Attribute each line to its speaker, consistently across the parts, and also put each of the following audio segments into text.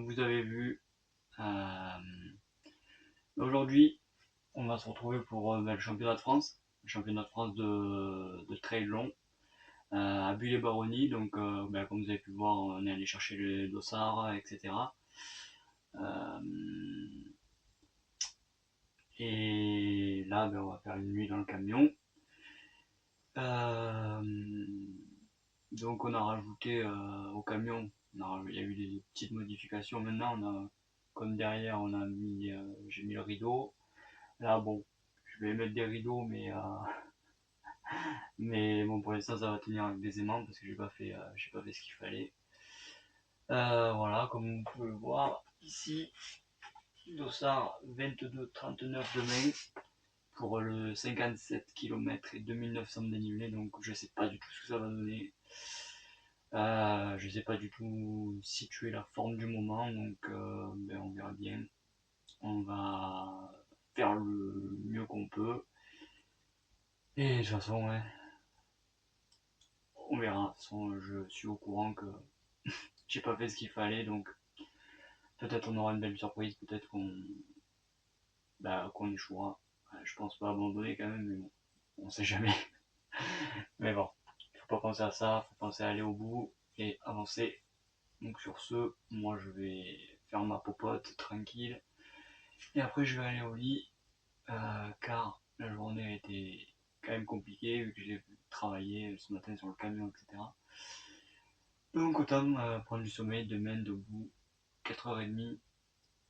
Speaker 1: comme vous avez vu, euh, aujourd'hui, on va se retrouver pour le championnat de France. Le championnat de France de trail long à Buis-les-Baronnies. Donc, comme vous avez pu le voir, on est allé chercher le dossard, etc. Euh, et là, on va faire une nuit dans le camion. Donc, on a rajouté au camion, il y a eu des petites modifications. Maintenant, comme derrière, j'ai mis le rideau. Là, bon, je vais mettre des rideaux, mais bon, pour l'instant, ça va tenir avec des aimants parce que j'ai pas fait ce qu'il fallait. Voilà, comme vous pouvez le voir ici, dossard 22,39 demain pour le 57 km et 2900 de dénivelé. Donc, je sais pas du tout ce que ça va donner. Je sais pas du tout situer la forme du moment, donc on verra bien. On va faire le mieux qu'on peut. Et de toute façon, ouais, on verra. De toute façon, je suis au courant que j'ai pas fait ce qu'il fallait, donc peut-être on aura une belle surprise, peut-être qu'on échouera. Je pense pas abandonner quand même, mais bon, on sait jamais. Mais bon, faut pas penser à ça, faut penser à aller au bout et avancer. Donc sur ce, moi je vais faire ma popote tranquille. Et après je vais aller au lit, car la journée a été quand même compliquée, vu que j'ai travaillé ce matin sur le camion, etc. Donc autant prendre du sommeil demain debout, 4h30,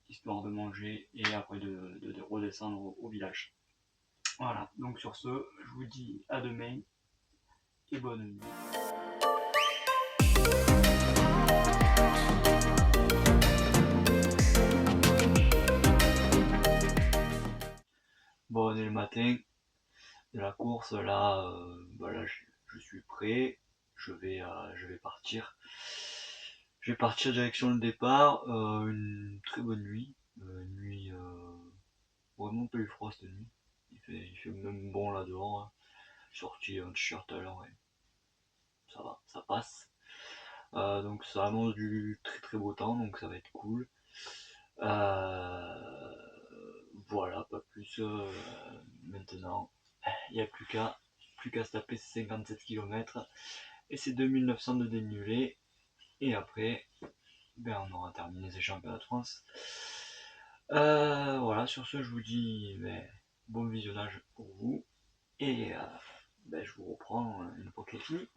Speaker 1: histoire de manger et après de redescendre au village. Voilà, donc sur ce, je vous dis à demain et bonne nuit. Bon, on est le matin de la course, là, voilà, je suis prêt, je vais partir. Je vais partir direction le départ, une très bonne nuit, une nuit vraiment pas eu froid cette nuit. Il fait même bon là dehors, hein. Sorti un t-shirt à l'heure, ouais. Ça va, ça passe. Donc ça annonce du très très beau temps, donc ça va être cool. Voilà, pas plus maintenant. Il n'y a plus qu'à se taper ces 57 km et ces 2900 de dénivelé. Et après, on aura terminé ces championnats de France. Voilà, sur ce, je vous dis bon visionnage pour vous. Et je vous reprends une fois que c'est fini.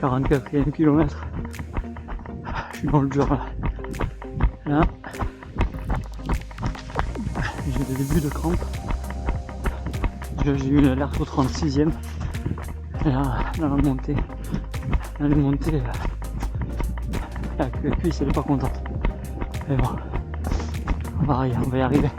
Speaker 2: 44e kilomètre. Je suis dans le dur là. Là, j'ai des débuts de crampes. Déjà j'ai eu une alerte au 36e. Et là, dans la montée, la cuisse elle est pas contente. Mais bon, on va y arriver.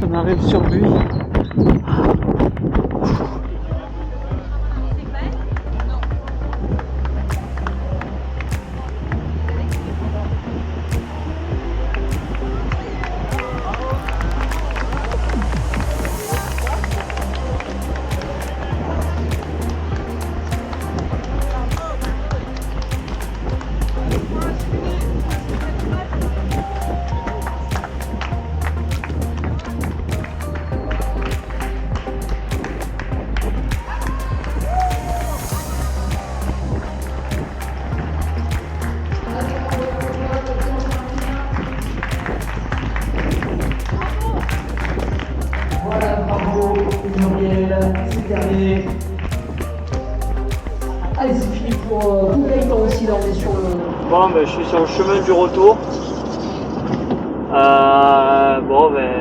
Speaker 2: On arrive sur lui.
Speaker 3: C'est terminé. Allez, c'est fini pour Gaëtan aussi, là on est sur le...
Speaker 2: Bon, ben, je suis sur le chemin du retour. Bon, ben,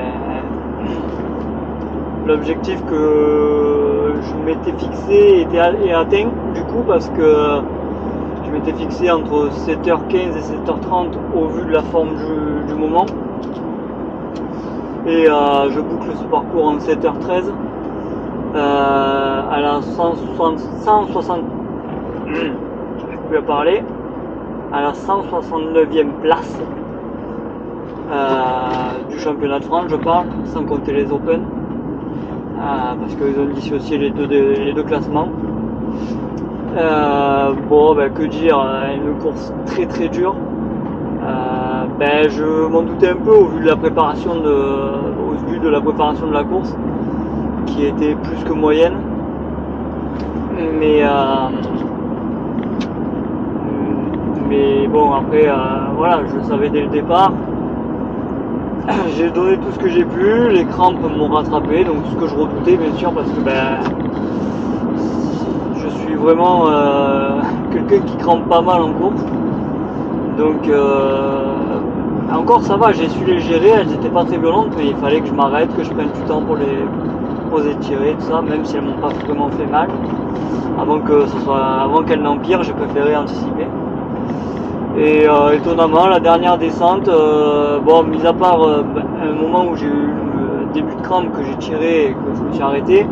Speaker 2: l'objectif que je m'étais fixé est atteint du coup parce que je m'étais fixé entre 7h15 et 7h30 au vu de la forme du moment. Et je boucle ce parcours en 7h13 à la 160 je peux parler, à la 169e place du championnat de France, je parle, sans compter les Open, parce qu'ils ont dissocié les deux classements. Bon, ben, que dire, une course très très dure. Ben, je m'en doutais un peu au vu de la préparation de la course, qui était plus que moyenne. Mais bon, après, voilà, je le savais dès le départ. J'ai donné tout ce que j'ai pu, les crampes m'ont rattrapé, donc ce que je redoutais bien sûr, parce que ben, je suis vraiment quelqu'un qui crampe pas mal en course. Donc encore ça va, j'ai su les gérer, elles n'étaient pas très violentes, mais il fallait que je m'arrête, que je prenne du temps pour les étirer, tout ça, même si elles m'ont pas vraiment fait mal. Avant qu'elles n'empirent, j'ai préféré anticiper. Et étonnamment, la dernière descente, bon, mis à part un moment où j'ai eu le début de crampe que j'ai tiré et que je me suis arrêté,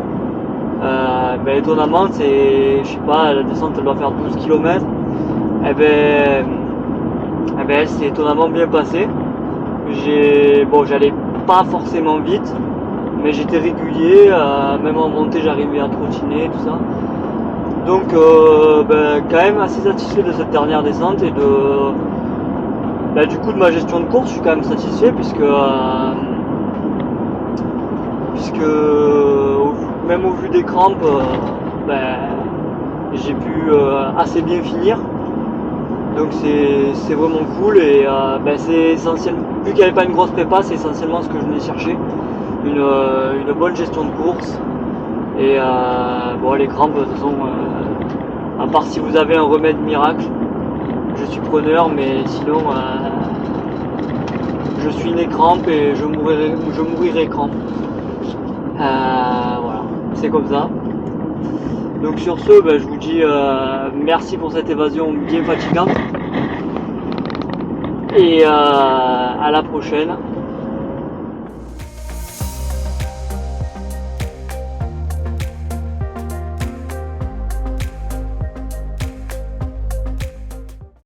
Speaker 2: ben, étonnamment, je sais pas, la descente elle doit faire 12 km. Et ben, elle s'est étonnamment bien passée. Bon, j'allais pas forcément vite, mais j'étais régulier, même en montée j'arrivais à trottiner, tout ça. Donc ben, quand même assez satisfait de cette dernière descente et du coup de ma gestion de course, je suis quand même satisfait puisque même au vu des crampes, ben, j'ai pu assez bien finir. Donc c'est vraiment cool et ben, c'est essentiel. Vu qu'il n'y avait pas une grosse prépa, c'est essentiellement ce que je venais chercher. Une bonne gestion de course. Et bon, les crampes, de toute façon, à part si vous avez un remède miracle, je suis preneur, mais sinon, je suis né crampe et je mourirai crampe. Voilà, c'est comme ça. Donc sur ce, ben, je vous dis merci pour cette évasion bien fatigante. Et à la prochaine.